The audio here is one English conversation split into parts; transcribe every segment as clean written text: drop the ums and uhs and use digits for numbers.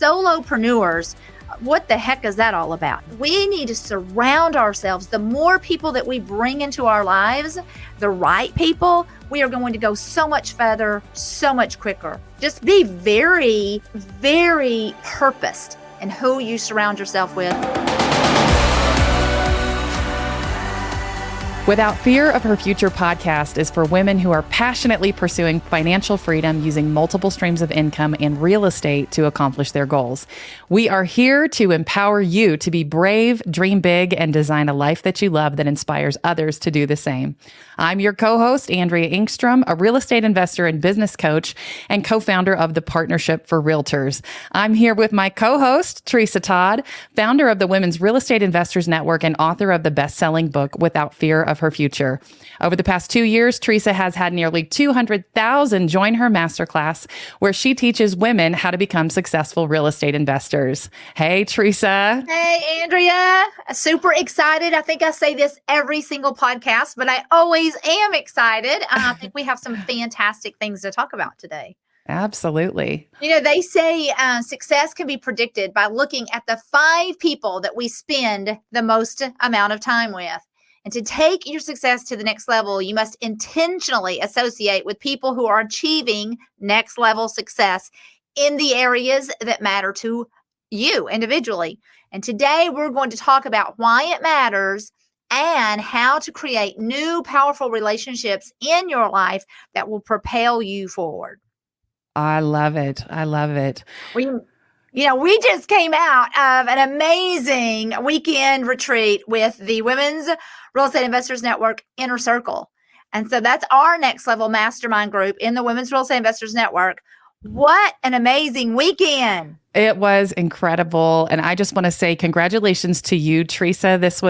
solopreneurs, what the heck is that all about? We need to surround ourselves. The more people that we bring into our lives, the right people, we are going to go so much further, so much quicker. Just be very, very purposed in who you surround yourself with. Without Fear of Her Future podcast is for women who are passionately pursuing financial freedom using multiple streams of income and real estate to accomplish their goals. We are here to empower you to be brave, dream big, and design a life that you love that inspires others to do the same. I'm your co-host, Andrea Engstrom, a real estate investor and business coach and co-founder of the Partnership for Realtors. I'm here with my co-host, Tresa Todd, founder of the Women's Real Estate Investors Network and author of the best-selling book, Without Fear of Her Future. Over the past 2 years, Tresa has had nearly 200,000 join her masterclass, where she teaches women how to become successful real estate investors. Hey, Tresa. Hey, Andrea. Super excited. I think I say this every single podcast, but I always am excited. I think we have some fantastic things to talk about today. Absolutely. You know, they say success can be predicted by looking at the 5 people that we spend the most amount of time with. And to take your success to the next level, you must intentionally associate with people who are achieving next level success in the areas that matter to you individually. And today we're going to talk about why it matters and how to create new powerful relationships in your life that will propel you forward. I love it. I love it. We just came out of an amazing weekend retreat with the Women's Real Estate Investors Network Inner Circle. And so that's our next level mastermind group in the Women's Real Estate Investors Network. What an amazing weekend. It was incredible. And I just want to say congratulations to you, Tresa. This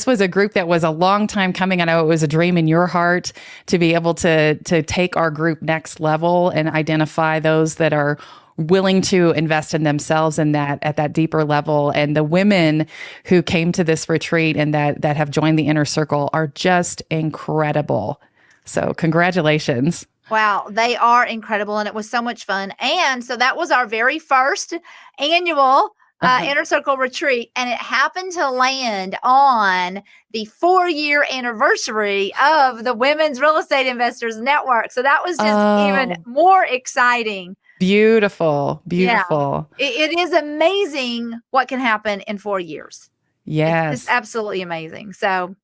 was a group that was a long time coming. I know it was a dream in your heart to be able to take our group next level and identify those that are willing to invest in themselves and that at that deeper level. And the women who came to this retreat and that have joined the Inner Circle are just incredible. So congratulations. Wow, they are incredible. And it was so much fun. And so that was our very first annual Inner Circle retreat. And it happened to land on the 4-year anniversary of the Women's Real Estate Investors Network. So that was just even more exciting. Beautiful. Beautiful. Yeah. It is amazing what can happen in 4 years. Yes. It's absolutely amazing. So,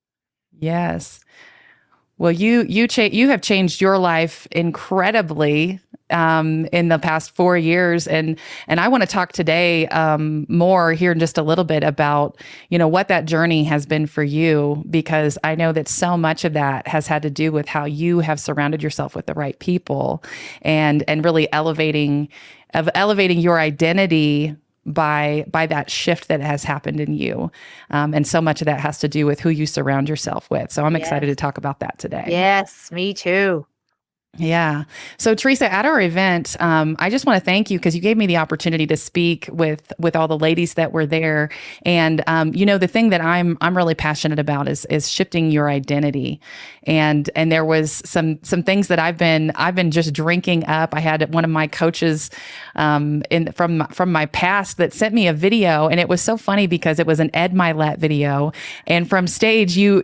yes. Well, you have changed your life incredibly in the past 4 years, and I want to talk today more here in just a little bit about what that journey has been for you, because I know that so much of that has had to do with how you have surrounded yourself with the right people, and really elevating your identity by that shift that has happened in you. And so much of that has to do with who you surround yourself with. So I'm excited to talk about that today. Yes, me too. Yeah. So Tresa, at our event, I just want to thank you because you gave me the opportunity to speak with all the ladies that were there. And the thing that I'm really passionate about is shifting your identity. And there was some things that I've been just drinking up. I had one of my coaches from my past that sent me a video, and it was so funny because it was an Ed Milet video. And from stage, you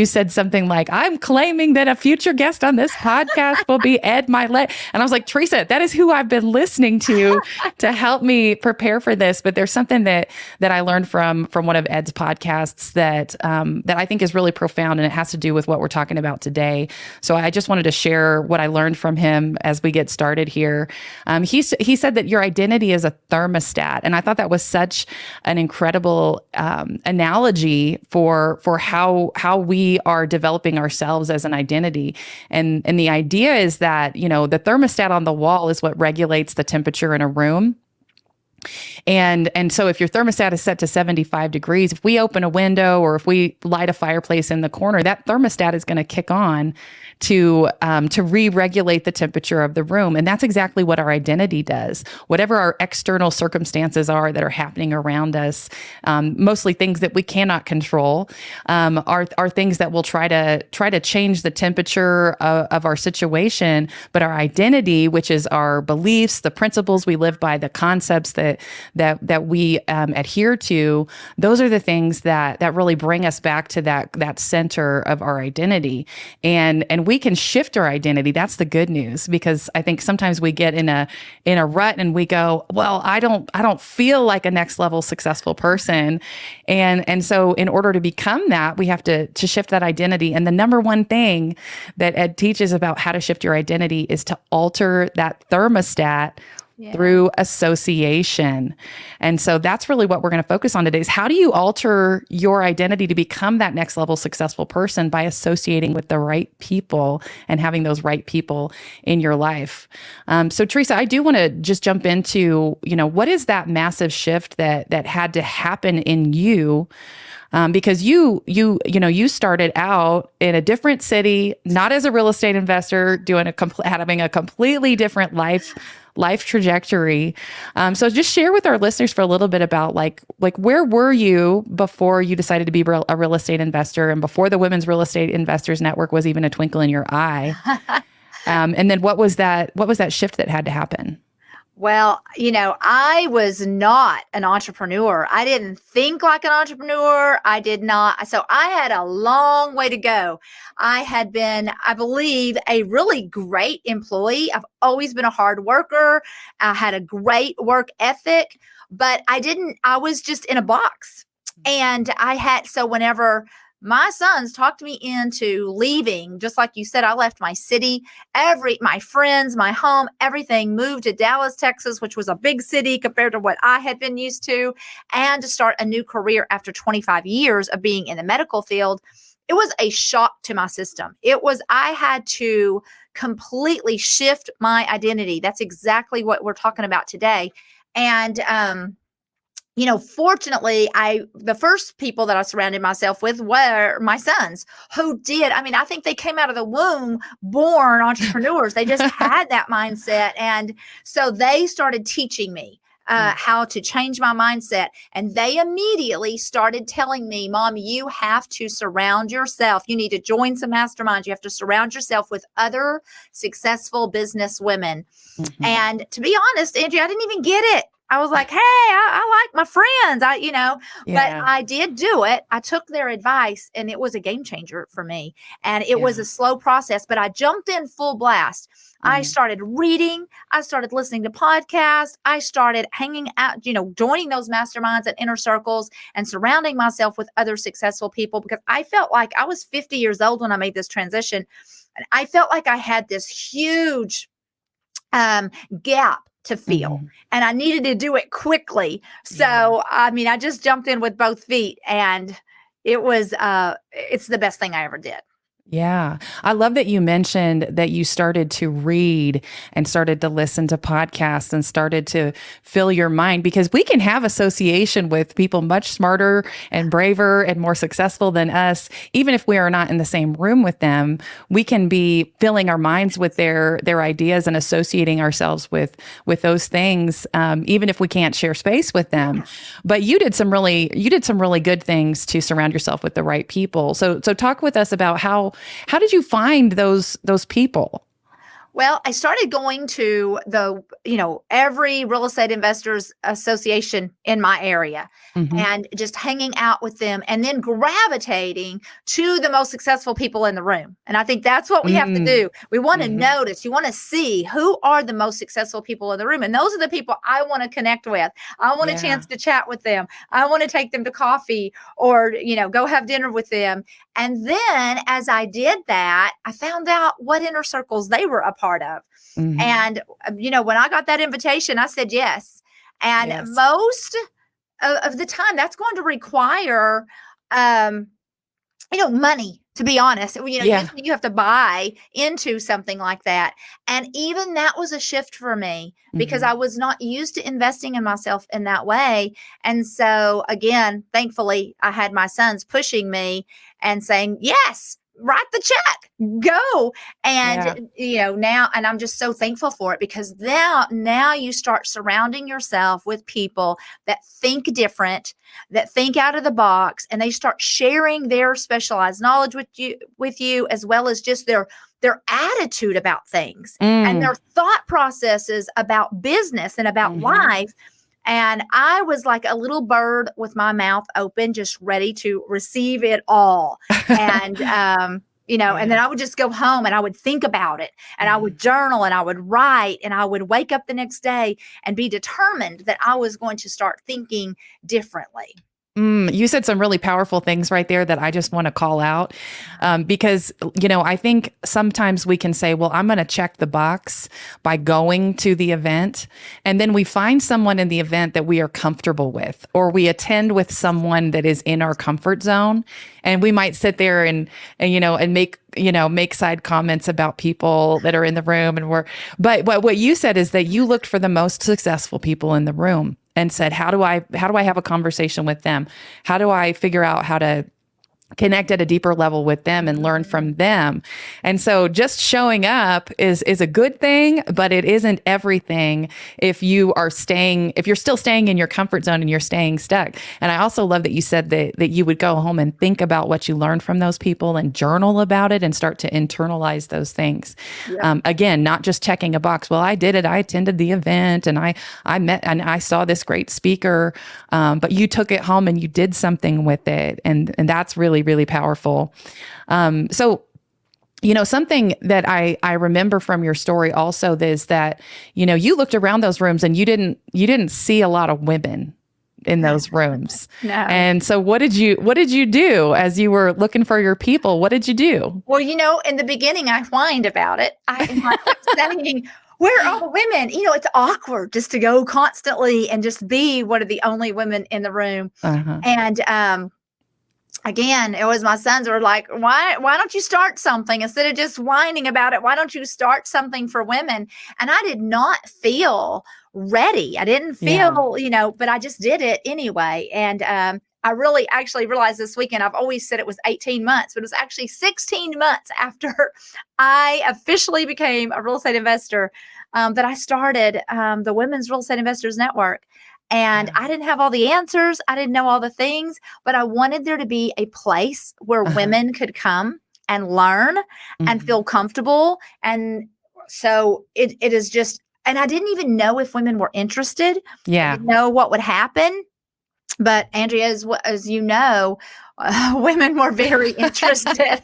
said something like, "I'm claiming that a future guest on this podcast will be Ed Milet." And I was like, Tresa, that is who I've been listening to help me prepare for this. But there's something that I learned from one of Ed's podcasts that I think is really profound, and it has to do with what we're talking about today. So I just wanted to share what I learned from him as we get started here. He said that your identity is a thermostat, and I thought that was such an incredible analogy for how we are developing ourselves as an identity. And the idea is that, the thermostat on the wall is what regulates the temperature in a room. And so if your thermostat is set to 75 degrees, if we open a window or if we light a fireplace in the corner, that thermostat is going to kick on to re-regulate the temperature of the room. And that's exactly what our identity does. Whatever our external circumstances are that are happening around us, mostly things that we cannot control, are things that will try to change the temperature of our situation. But our identity, which is our beliefs, the principles we live by, the concepts that we adhere to, those are the things that really bring us back to that center of our identity. And we can shift our identity. That's the good news, because I think sometimes we get in a rut and we go, well, I don't feel like a next level successful person. And so in order to become that, we have to shift that identity. And the number one thing that Ed teaches about how to shift your identity is to alter that thermostat through association. And so that's really what we're going to focus on today, is how do you alter your identity to become that next level successful person by associating with the right people and having those right people in your life. So Tresa, I do want to just jump into, what is that massive shift that had to happen in you? Because you started out in a different city, not as a real estate investor, having a completely different life trajectory. So just share with our listeners for a little bit about like where were you before you decided to be a real estate investor, and before the Women's Real Estate Investors Network was even a twinkle in your eye. And then what was that shift that had to happen? Well, I was not an entrepreneur. I didn't think like an entrepreneur. I did not. So I had a long way to go. I had been, I believe, a really great employee. I've always been a hard worker. I had a great work ethic, but I was just in a box. And so whenever my sons talked me into leaving, just like you said, I left my city, my friends, my home, everything, moved to Dallas, Texas, which was a big city compared to what I had been used to, and to start a new career after 25 years of being in the medical field. It was a shock to my system. I had to completely shift my identity. That's exactly what we're talking about today. And, fortunately, the first people that I surrounded myself with were my sons, who did. I think they came out of the womb born entrepreneurs. They just had that mindset. And so they started teaching me how to change my mindset. And they immediately started telling me, Mom, you have to surround yourself. You need to join some masterminds. You have to surround yourself with other successful business women. Mm-hmm. And to be honest, Andrea, I didn't even get it. I was like, hey, I like my friends, but I did do it. I took their advice, and it was a game changer for me. And it was a slow process, but I jumped in full blast. Mm-hmm. I started reading. I started listening to podcasts. I started hanging out, joining those masterminds and inner circles and surrounding myself with other successful people, because I felt like I was 50 years old when I made this transition. And I felt like I had this huge gap to feel. Mm-hmm. And I needed to do it quickly. So, I just jumped in with both feet, and it's the best thing I ever did. Yeah. I love that you mentioned that you started to read and started to listen to podcasts and started to fill your mind, because we can have association with people much smarter and braver and more successful than us. Even if we are not in the same room with them, we can be filling our minds with their ideas and associating ourselves with those things, even if we can't share space with them. But you did some really good things to surround yourself with the right people. So talk with us about how did you find those people? Well, I started going to every real estate investors association in my area, mm-hmm. and just hanging out with them, and then gravitating to the most successful people in the room. And I think that's what we have to do. We want to notice, you want to see who are the most successful people in the room. And those are the people I want to connect with. I want a chance to chat with them. I want to take them to coffee, or, go have dinner with them. And then as I did that, I found out what inner circles they were a part of. Mm-hmm. And, when I got that invitation, I said yes. And most of the time, that's going to require money, to be honest. Yeah. Usually you have to buy into something like that. And even that was a shift for me because Mhm. I was not used to investing in myself in that way. And so, again, thankfully, I had my sons pushing me and saying, yes, write the check, go. Yeah. And, now, and I'm just so thankful for it because now you start surrounding yourself with people that think different, that think out of the box, and they start sharing their specialized knowledge with you as well as just their attitude about things and Mm. their thought processes about business and about Mhm. life. And I was like a little bird with my mouth open, just ready to receive it all. And and then Yeah. I would just go home and I would think about it and I would Mhm. journal and I would write and I would wake up the next day and be determined that I was going to start thinking differently. You said some really powerful things right there that I just want to call out because, I think sometimes we can say, well, I'm going to check the box by going to the event. And then we find someone in the event that we are comfortable with, or we attend with someone that is in our comfort zone. And we might sit there and make side comments about people that are in the room. But what you said is that you looked for the most successful people in the room and said, how do I have a conversation with them? How do I figure out how to connect at a deeper level with them and learn from them? And so just showing up is a good thing, but it isn't everything if you're still staying in your comfort zone and you're staying stuck. And I also love that you said that you would go home and think about what you learned from those people and journal about it and start to internalize those things. Yep. Again, not just checking a box. Well, I did it. I attended the event and I met and I saw this great speaker, but you took it home and you did something with it. And that's really, really powerful. So, something that I remember from your story also is that, you looked around those rooms and you didn't see a lot of women in those rooms. No. And so what did you do as you were looking for your people? What did you do? Well, in the beginning, I whined about it. I kept saying, where are the women? It's awkward just to go constantly and just be one of the only women in the room. Uh-huh. And again, it was my sons were like, why don't you start something instead of just whining about it? Why don't you start something for women? And I did not feel ready. I didn't feel, but I just did it anyway. And I really actually realized this weekend, I've always said it was 18 months, but it was actually 16 months after I officially became a real estate investor that I started the Women's Real Estate Investors Network. And I didn't have all the answers. I didn't know all the things, but I wanted there to be a place where Uh-huh. women could come and learn and Mhm. feel comfortable. And so it is just, and I didn't even know if women were interested. I Yeah. didn't know what would happen. But Andrea, as you know, women were very interested.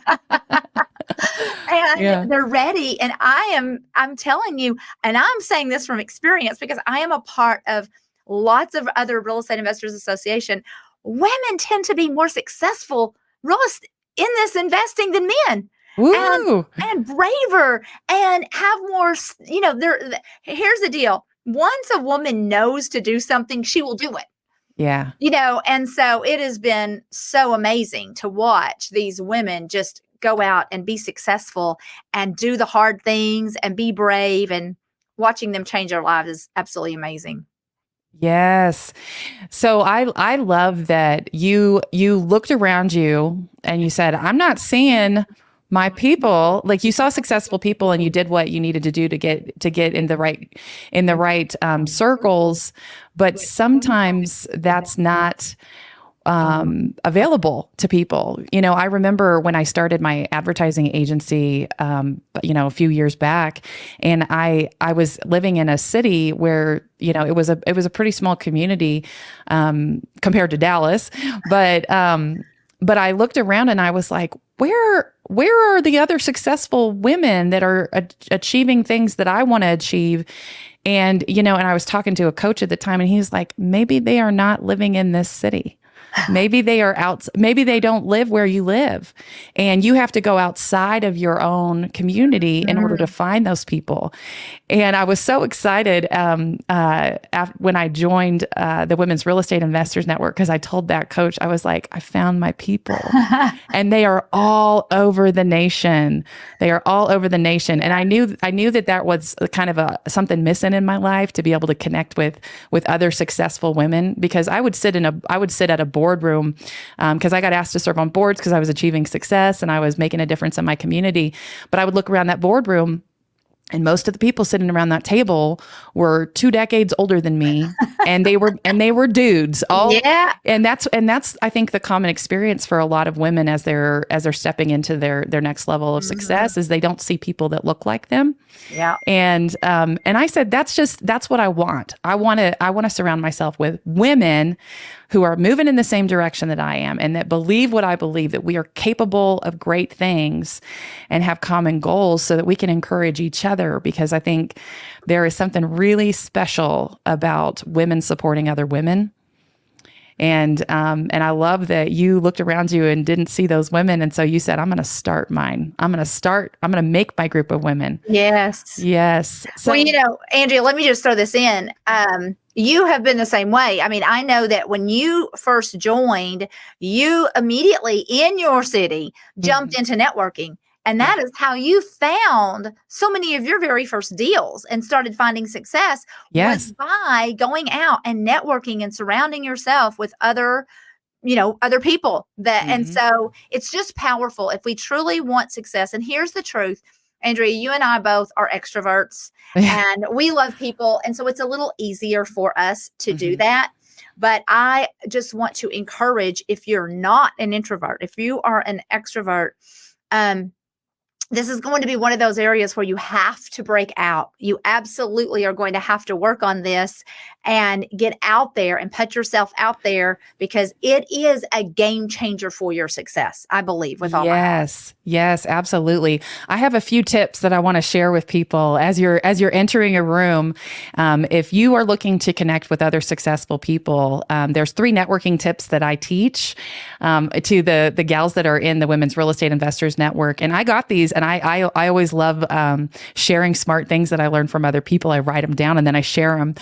And Yeah. they're ready. And I'm telling you, and I'm saying this from experience because I am a part of lots of other real estate investors association. Women tend to be more successful in this investing than men. And Woo. and braver and have more, here's the deal. Once a woman knows to do something, she will do it. Yeah. And so it has been so amazing to watch these women just go out and be successful and do the hard things and be brave, and watching them change their lives is absolutely amazing. Yes. So I love that you looked around you and you said, I'm not seeing my people. Like, you saw successful people and you did what you needed to do to get in the right circles. But sometimes that's not available to people. I remember when I started my advertising agency, a few years back, and I was living in a city where, it was a pretty small community, compared to Dallas, but I looked around and I was like, where are the other successful women that are achieving things that I want to achieve? And, and I was talking to a coach at the time and he was like, maybe they are not living in this city. Maybe they are out, maybe they don't live where you live, and you have to go outside of your own community in order to find those people. And I was so excited when I joined the Women's Real Estate Investors Network, because I told that coach, I was like, I found my people. And they are all over the nation. They are all over the nation. And I knew that was kind of something missing in my life, to be able to connect with other successful women, because I would sit at a boardroom, because I got asked to serve on boards because I was achieving success and I was making a difference in my community. But I would look around that boardroom, and most of the people sitting around that table were 2 decades older than me, and they were dudes. Yeah. And that's I think the common experience for a lot of women as they're stepping into their next level of success, is they don't see people that look like them. Yeah. And I said, that's what I want. I want to surround myself with women who are moving in the same direction that I am, and that believe what I believe, that we are capable of great things and have common goals, so that we can encourage each other. Because I think there is something really special about women supporting other women. And I love that you looked around you and didn't see those women. And so you said, I'm going to start mine. I'm going to make my group of women. Yes. Yes. So, Well, Andrea, let me just throw this in. You have been the same way. I mean, I know that when you first joined, you immediately in your city jumped into networking. And that is how you found so many of your very first deals and started finding success. Yes. Was by going out and networking and surrounding yourself with other people and so it's just powerful if we truly want success. And here's the truth, Andrea, you and I both are extroverts and we love people. And so it's a little easier for us to do that. But I just want to encourage, if you're not an introvert, if you are an extrovert, this is going to be one of those areas where you have to break out. You absolutely are going to have to work on this and get out there and put yourself out there, because it is a game changer for your success, I believe, with all my heart. Yes, absolutely. I have a few tips that I want to share with people as you're entering a room. If you are looking to connect with other successful people, there's 3 networking tips that I teach to the gals that are in the Women's Real Estate Investors Network. And I got these, and I always love sharing smart things that I learned from other people. I write them down and then I share them.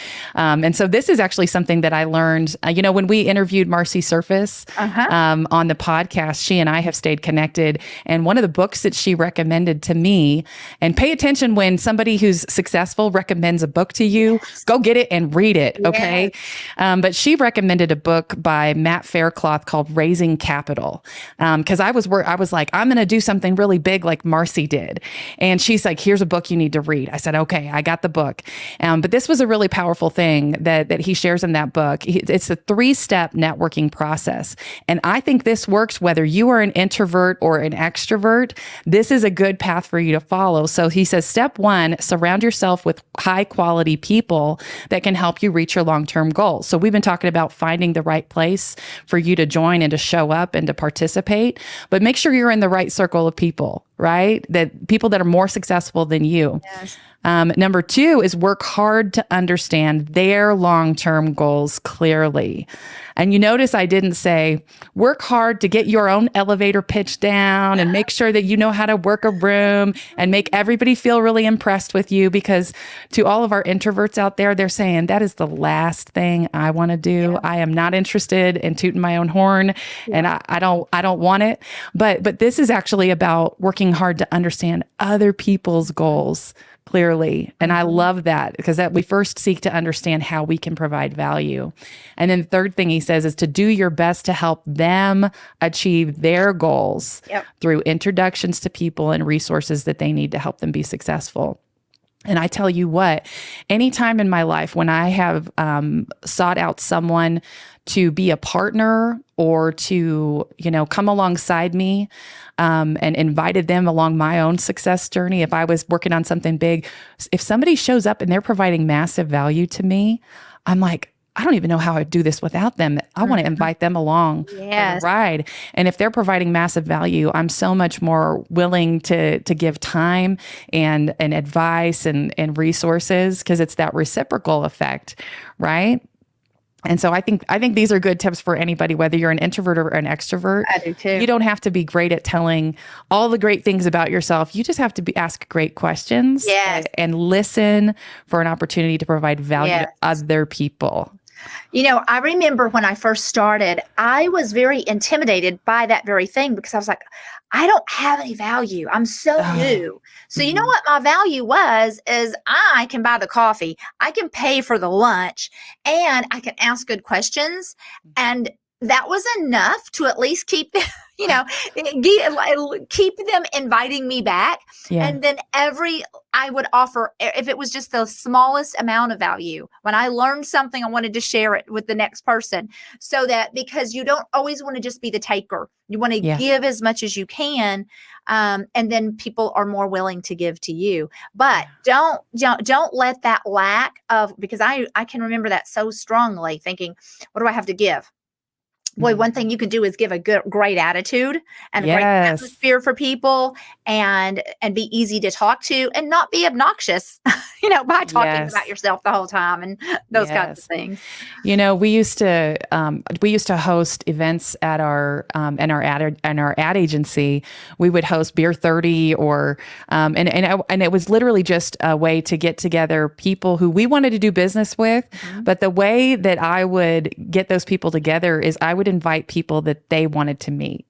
And so this is actually something that I learned, when we interviewed Marcy Surface on the podcast, she and I have stayed connected. And one of the books that she recommended to me, and pay attention when somebody who's successful recommends a book to you, go get it and read it. Okay. But she recommended a book by Matt Faircloth called Raising Capital. Cause I was like, I'm going to do something really big like Marcy did. And she's like, here's a book you need to read. I said, okay, I got the book. But this was a really powerful thing that he shares in that book. It's a 3-step networking process. And I think this works whether you are an introvert or an extrovert. This is a good path for you to follow. So he says, step 1, surround yourself with high quality people that can help you reach your long-term goals. So we've been talking about finding the right place for you to join and to show up and to participate, but make sure you're in the right circle of people, right? That people that are more successful than you. Yes. Number 2 is work hard to understand their long-term goals clearly. And you notice I didn't say work hard to get your own elevator pitch down and make sure that you know how to work a room and make everybody feel really impressed with you, because to all of our introverts out there, they're saying that is the last thing I want to do. I am not interested in tooting my own horn and I don't want it. But this is actually about working hard to understand other people's goals clearly. And I love that, because that we first seek to understand how we can provide value. And then the third thing he says is to do your best to help them achieve their goals through introductions to people and resources that they need to help them be successful. And I tell you what, anytime in my life when I have sought out someone to be a partner or to, come alongside me and invited them along my own success journey, if I was working on something big, if somebody shows up and they're providing massive value to me, I'm like, I don't even know how I'd do this without them. I want to invite them along for the ride. And if they're providing massive value, I'm so much more willing to give time and advice and resources, because it's that reciprocal effect, right? And so I think these are good tips for anybody, whether you're an introvert or an extrovert. I do too. You don't have to be great at telling all the great things about yourself. You just have to ask great questions Yes. and listen for an opportunity to provide value Yes. to other people. I remember when I first started, I was very intimidated by that very thing because I was like, I don't have any value. I'm so new. So you know what my value is I can buy the coffee, I can pay for the lunch, and I can ask good questions. And that was enough to at least keep them, keep them inviting me back. Yeah. And then I would offer, if it was just the smallest amount of value, when I learned something, I wanted to share it with the next person, so that, because you don't always want to just be the taker, you want to give as much as you can. And then people are more willing to give to you, but don't let that lack of, because I can remember that so strongly, thinking, what do I have to give? Boy, one thing you can do is give a great attitude and a great atmosphere for people, and be easy to talk to, and not be obnoxious, by talking about yourself the whole time and those kinds of things. We used to host events at our ad agency. We would host Beer 30 and it was literally just a way to get together people who we wanted to do business with. But the way that I would get those people together is I would invite people that they wanted to meet.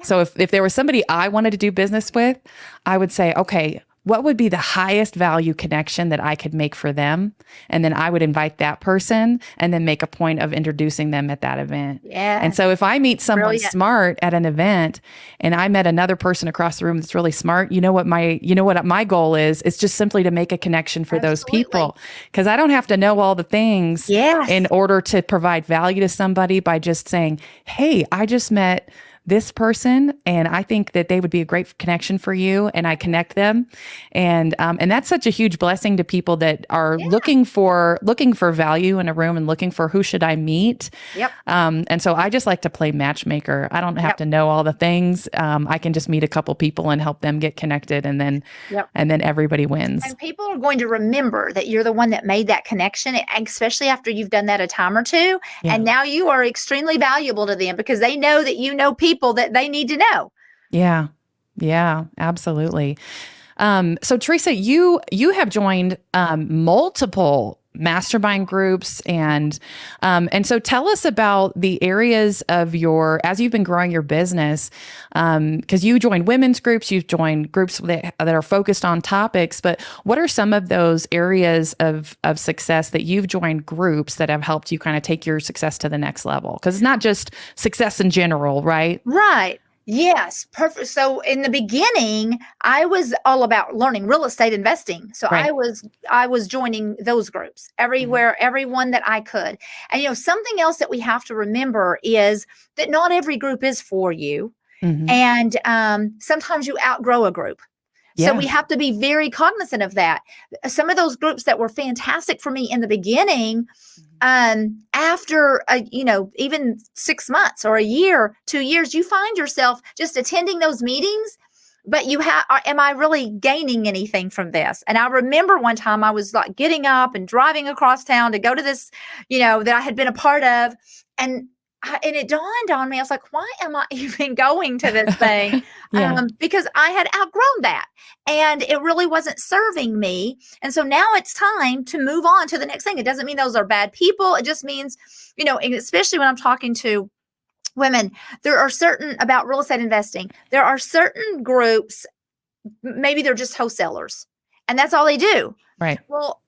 So if there was somebody I wanted to do business with, I would say, okay, what would be the highest value connection that I could make for them? And then I would invite that person and then make a point of introducing them at that event. Yeah. And so if I meet someone smart at an event and I met another person across the room that's really smart, you know what my goal is? It's just simply to make a connection for those people. Because I don't have to know all the things in order to provide value to somebody by just saying, hey, I just met this person, and I think that they would be a great connection for you, and I connect them. And that's such a huge blessing to people that are looking for value in a room and looking for, who should I meet? And so I just like to play matchmaker. I don't have to know all the things. I can just meet a couple people and help them get connected, and then everybody wins. And people are going to remember that you're the one that made that connection, especially after you've done that a time or two. And now you are extremely valuable to them because they know that you know people that they need to know. Yeah, absolutely. So Tresa, you have joined multiple mastermind groups, and so tell us about the areas of as you've been growing your business, because you joined women's groups, you've joined groups that are focused on topics, but what are some of those areas of success that you've joined groups that have helped you kind of take your success to the next level? Because it's not just success in general, right? Right. Yes, perfect. So in the beginning, I was all about learning real estate investing. So I was joining those groups everywhere, everyone that I could. And something else that we have to remember is that not every group is for you. And sometimes you outgrow a group. So we have to be very cognizant of that. Some of those groups that were fantastic for me in the beginning, after even 6 months or a year, 2 years, you find yourself just attending those meetings, but am I really gaining anything from this? And I remember one time I was like getting up and driving across town to go to this, that I had been a part of, and it dawned on me, I was like, why am I even going to this thing? Because I had outgrown that and it really wasn't serving me. And so now it's time to move on to the next thing. It doesn't mean those are bad people. It just means, especially when I'm talking to women, about real estate investing, there are certain groups, maybe they're just wholesalers and that's all they do. Right. Well,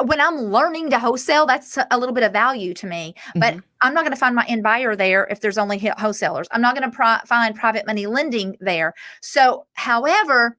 when I'm learning to wholesale, that's a little bit of value to me, but I'm not going to find my end buyer there if there's only wholesalers. I'm not going to find private money lending there. So, however,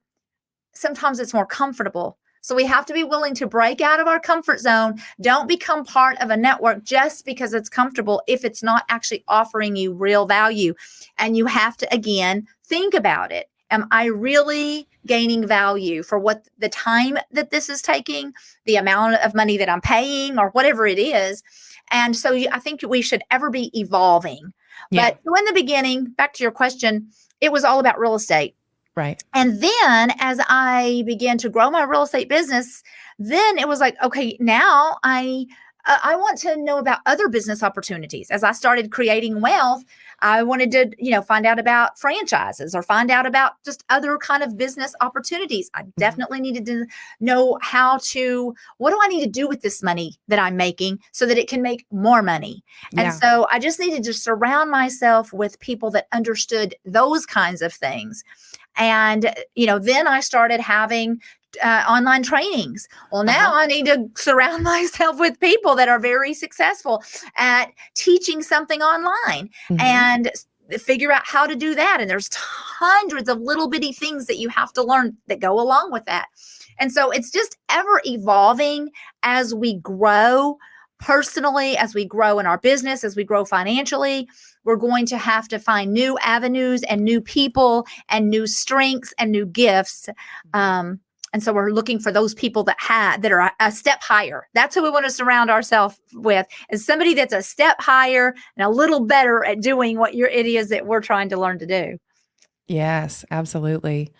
sometimes it's more comfortable. So we have to be willing to break out of our comfort zone. Don't become part of a network just because it's comfortable if it's not actually offering you real value. And you have to, again, think about it. Am I really gaining value for what the time that this is taking, the amount of money that I'm paying, or whatever it is? And so I think we should ever be evolving. But so in the beginning, back to your question, it was all about real estate. Right. And then as I began to grow my real estate business, then it was like, okay, now I I want to know about other business opportunities. As I started creating wealth, I wanted to, find out about franchises or find out about just other kind of business opportunities. I definitely needed to know what do I need to do with this money that I'm making so that it can make more money? And Yeah. so I just needed to surround myself with people that understood those kinds of things. And, then I started having online trainings. Well, now I need to surround myself with people that are very successful at teaching something online and figure out how to do that. And there's hundreds of little bitty things that you have to learn that go along with that. And so it's just ever evolving as we grow personally, as we grow in our business, as we grow financially. We're going to have to find new avenues and new people and new strengths and new gifts. And so we're looking for those people that are a step higher. That's who we want to surround ourselves with, is somebody that's a step higher and a little better at doing what it is that we're trying to learn to do. Yes, absolutely.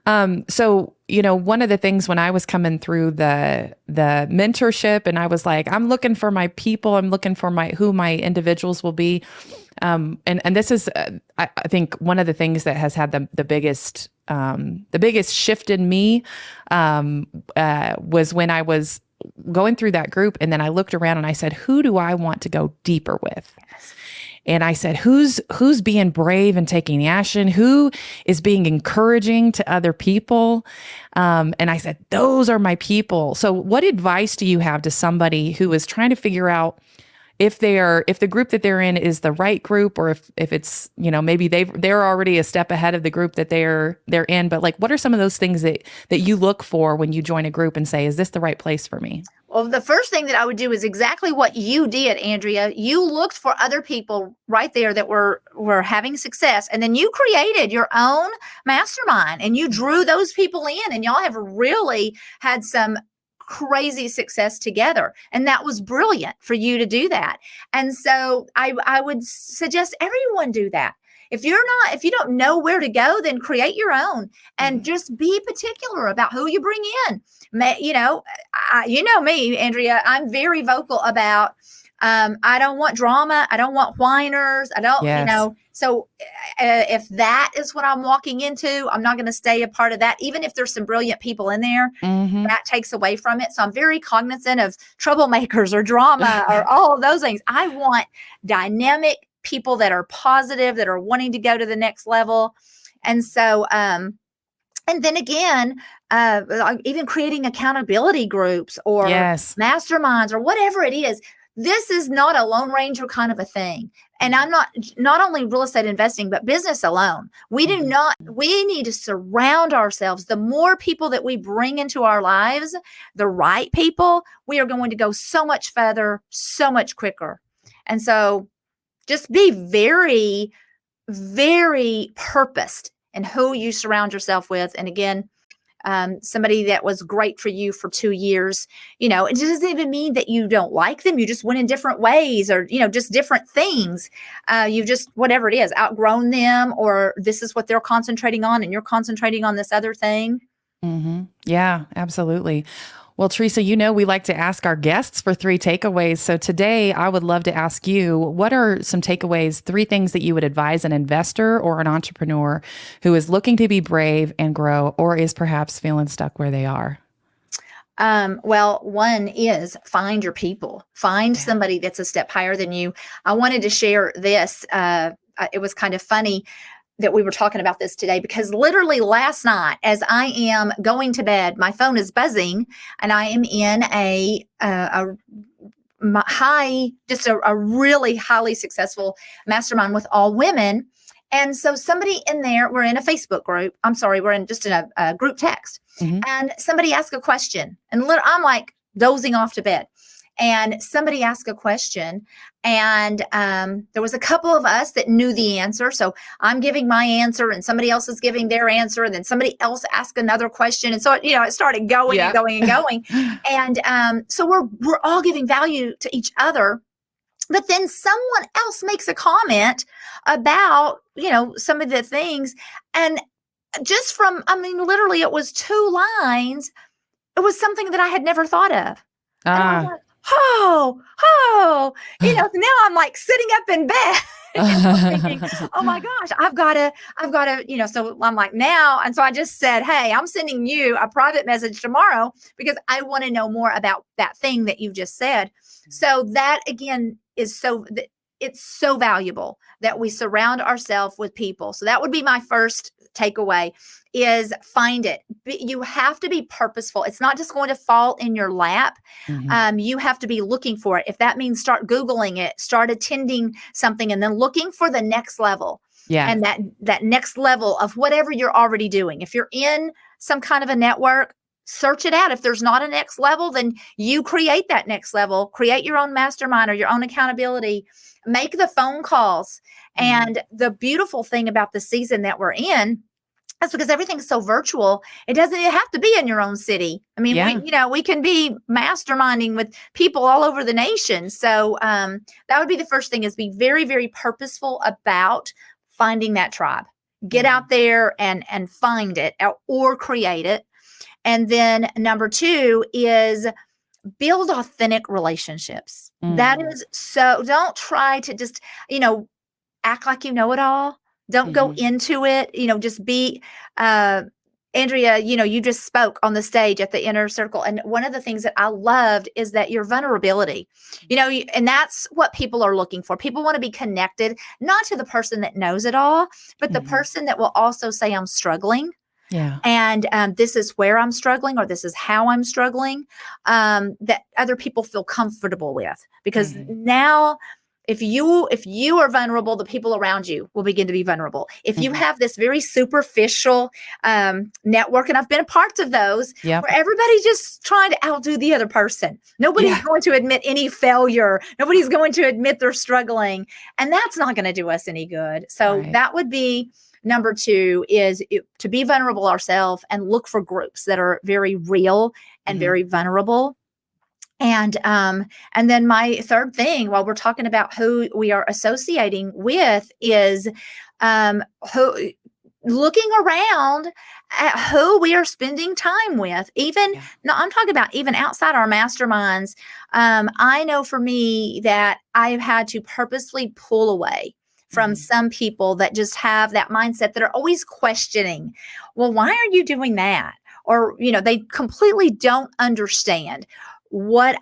So, one of the things when I was coming through the mentorship, and I was like, I'm looking for my people, I'm looking for who my individuals will be. And this is, I think, one of the things that has had the biggest shift in me, was when I was going through that group, and then I looked around and I said, who do I want to go deeper with? And I said, who's being brave and taking action? Who is being encouraging to other people? And I said, those are my people. So what advice do you have to somebody who is trying to figure out if the group that they're in is the right group, or if it's, maybe they're already a step ahead of the group that they're in, but like, what are some of those things that you look for when you join a group and say, is this the right place for me? Well, the first thing that I would do is exactly what you did, Andrea. You looked for other people right there that were having success, and then you created your own mastermind and you drew those people in, and y'all have really had some crazy success together. And that was brilliant for you to do that. And so I would suggest everyone do that. If you don't know where to go, then create your own and just be particular about who you bring in. You know me, Andrea, I'm very vocal about, I don't want drama. I don't want whiners. I don't, Yes. So if that is what I'm walking into, I'm not going to stay a part of that. Even if there's some brilliant people in there, that takes away from it. So I'm very cognizant of troublemakers or drama or all of those things. I want dynamic people that are positive, that are wanting to go to the next level. And so, and then again, even creating accountability groups or masterminds or whatever it is. This is not a Lone Ranger kind of a thing. And I'm not only real estate investing, but business alone. We need to surround ourselves. The more people that we bring into our lives, the right people, we are going to go so much further, so much quicker. And so just be very, very purposed in who you surround yourself with. And again, somebody that was great for you for 2 years, it doesn't even mean that you don't like them. You just went in different ways or, just different things. You've just, whatever it is, outgrown them, or this is what they're concentrating on and you're concentrating on this other thing. Yeah, absolutely. Well, Tresa, we like to ask our guests for 3 takeaways. So today I would love to ask you, what are some takeaways, 3 things that you would advise an investor or an entrepreneur who is looking to be brave and grow, or is perhaps feeling stuck where they are? Well, one is find your people, find somebody that's a step higher than you. I wanted to share this. It was kind of funny that we were talking about this today, because literally last night, as I am going to bed, my phone is buzzing and I am in a really highly successful mastermind with all women. And so somebody in there, we're in a Facebook group. I'm sorry, we're in a group text. And somebody asked a question, and I'm like dozing off to bed. And somebody asked a question, and there was a couple of us that knew the answer. So I'm giving my answer, and somebody else is giving their answer, and then somebody else asked another question. And so, it started going and going and going. And so we're all giving value to each other. But then someone else makes a comment about, some of the things. And just from, literally it was 2 lines. It was something that I had never thought of. And I was like, oh, so now I'm like sitting up in bed. Thinking, oh my gosh, I've got to, so I'm like now. And so I just said, hey, I'm sending you a private message tomorrow because I want to know more about that thing that you just said. So that again it's so valuable that we surround ourselves with people. So that would be my first takeaway is find it. You have to be purposeful. It's not just going to fall in your lap. Mm-hmm. You have to be looking for it. If that means start Googling it, start attending something, and then looking for the next level. Yeah. And that next level of whatever you're already doing. If you're in some kind of a network, search it out. If there's not a next level, then you create that next level, create your own mastermind or your own accountability, make the phone calls. And the beautiful thing about the season that we're in, that's because everything's so virtual. It doesn't have to be in your own city. I mean, we can be masterminding with people all over the nation. So that would be the first thing is be very, very purposeful about finding that tribe. Get out there and find it or create it. And then number 2 is build authentic relationships. That is so, don't try to just, act like you know it all. Don't go into it, just be, Andrea, you just spoke on the stage at the inner circle. And one of the things that I loved is that your vulnerability, and that's what people are looking for. People want to be connected, not to the person that knows it all, but the person that will also say, I'm struggling. Yeah. And this is where I'm struggling, or this is how I'm struggling, that other people feel comfortable with. Because now, if you are vulnerable, the people around you will begin to be vulnerable. If you have this very superficial network, and I've been a part of those, where everybody's just trying to outdo the other person. Nobody's going to admit any failure. Nobody's going to admit they're struggling. And that's not going to do us any good. So that would be number 2 is to be vulnerable ourselves and look for groups that are very real and very vulnerable. And then my third thing, while we're talking about who we are associating with, is looking around at who we are spending time with. No, I'm talking about even outside our masterminds. I know for me that I've had to purposely pull away from some people that just have that mindset, that are always questioning, well, why are you doing that? Or, they completely don't understand what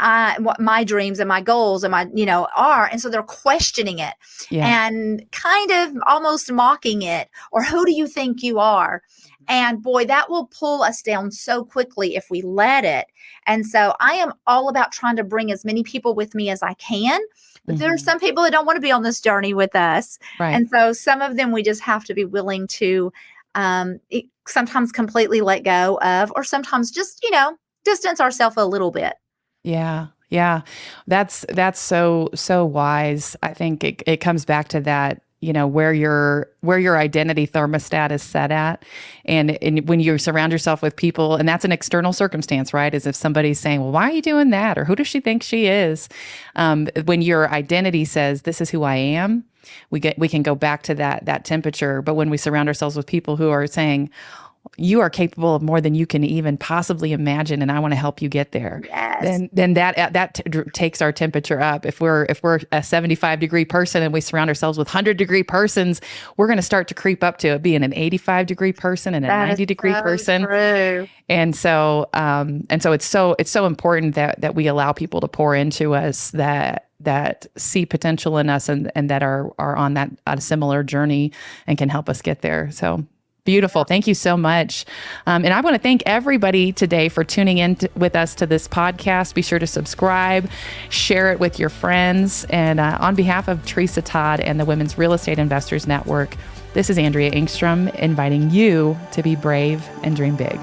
my dreams and my goals and my, are. And so they're questioning it and kind of almost mocking it. Or who do you think you are? And boy, that will pull us down so quickly if we let it. And so I am all about trying to bring as many people with me as I can. But there are some people that don't want to be on this journey with us. Right. And so some of them we just have to be willing to sometimes completely let go of, or sometimes just, distance ourselves a little bit. Yeah. Yeah. That's so wise. I think it comes back to that, where your identity thermostat is set at. And when you surround yourself with people, and that's an external circumstance, right? As if somebody's saying, well, why are you doing that? Or who does she think she is? When your identity says, this is who I am, we can go back to that temperature. But when we surround ourselves with people who are saying, you are capable of more than you can even possibly imagine, and I want to help you get there. Yes. Then that takes our temperature up. If we're a 75-degree person and we surround ourselves with 100-degree persons, we're going to start to creep up to being an 85-degree person and a 90-degree person. True. And so it's so important that we allow people to pour into us that see potential in us and that are on that a similar journey and can help us get there. So. Beautiful. Thank you so much. And I want to thank everybody today for tuning in with us to this podcast. Be sure to subscribe, share it with your friends. And on behalf of Tresa, Todd, and the Women's Real Estate Investors Network, this is Andrea Engstrom inviting you to be brave and dream big.